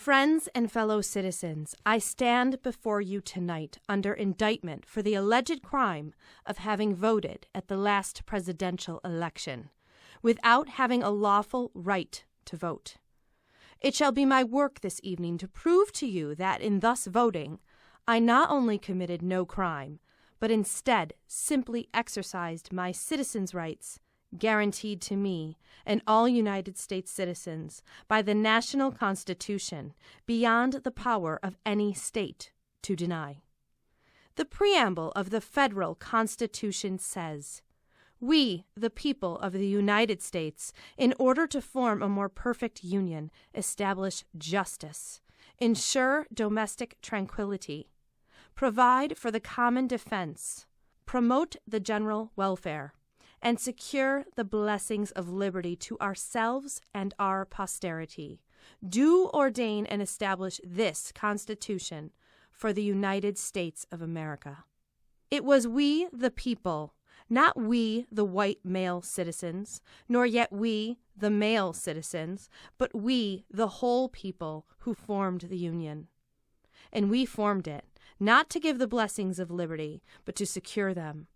Friends and fellow citizens, I stand before you tonight under indictment for the alleged crime of having voted at the last presidential election without having a lawful right to vote. It shall be my work this evening to prove to you that in thus voting, I not only committed no crime, but instead simply exercised my citizens' rights guaranteed to me and all United States citizens by the national Constitution beyond the power of any state to deny. The preamble of the federal Constitution says, "We, the people of the United States, in order to form a more perfect union, establish justice, insure domestic tranquillity, provide for the common defense, promote the general welfare, and secure the blessings of liberty to ourselves and our posterity. Do ordain and establish this Constitution for the United States of America." It was we, the people, not we, the white male citizens, nor yet we, the male citizens, but we, the whole people, who formed the Union. And we formed it, not to give the blessings of liberty, but to secure them.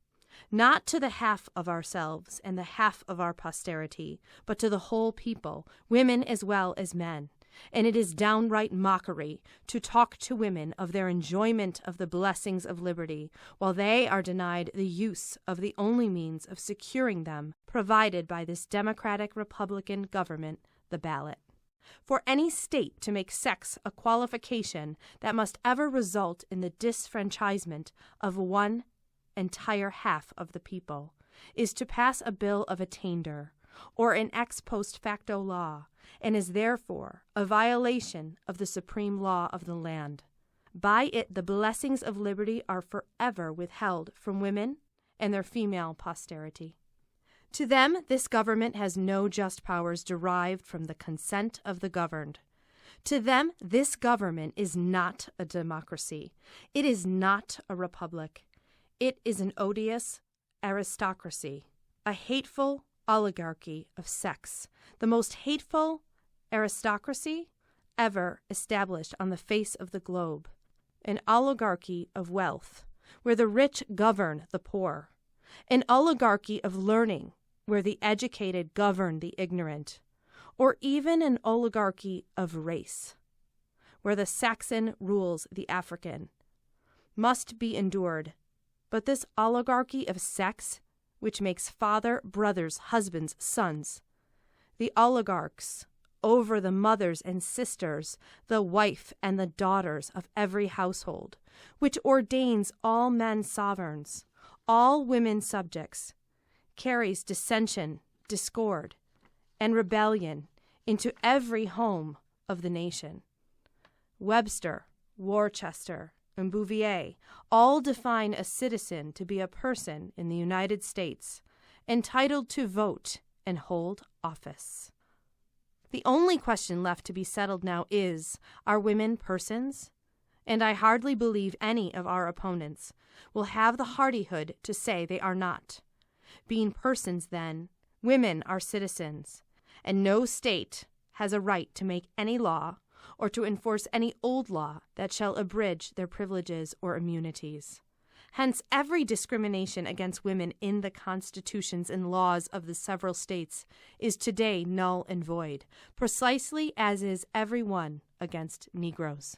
Not to the half of ourselves and the half of our posterity, but to the whole people, women as well as men. And it is downright mockery to talk to women of their enjoyment of the blessings of liberty, while they are denied the use of the only means of securing them provided by this democratic Republican government, the ballot. For any state to make sex a qualification that must ever result in the disfranchisement of one entire half of the people is to pass a bill of attainder or an ex post facto law, and is therefore a violation of the supreme law of the land. By it the blessings of liberty are forever withheld from women and their female posterity. To them this government has no just powers derived from the consent of the governed. To them this government is not a democracy. It is not a republic. It is an odious aristocracy, a hateful oligarchy of sex, the most hateful aristocracy ever established on the face of the globe, an oligarchy of wealth, where the rich govern the poor, an oligarchy of learning, where the educated govern the ignorant, or even an oligarchy of race, where the Saxon rules the African, must be endured. But this oligarchy of sex, which makes father, brothers, husbands, sons, the oligarchs over the mothers and sisters, the wife and the daughters of every household, which ordains all men sovereigns, all women subjects, carries dissension, discord, and rebellion into every home of the nation. Webster, Worcester, and Bouvier all define a citizen to be a person in the United States entitled to vote and hold office. The only question left to be settled now is, are women persons? And I hardly believe any of our opponents will have the hardihood to say they are not. Being persons, then, women are citizens, and no state has a right to make any law or to enforce any old law that shall abridge their privileges or immunities. Hence, every discrimination against women in the constitutions and laws of the several states is today null and void, precisely as is every one against Negroes.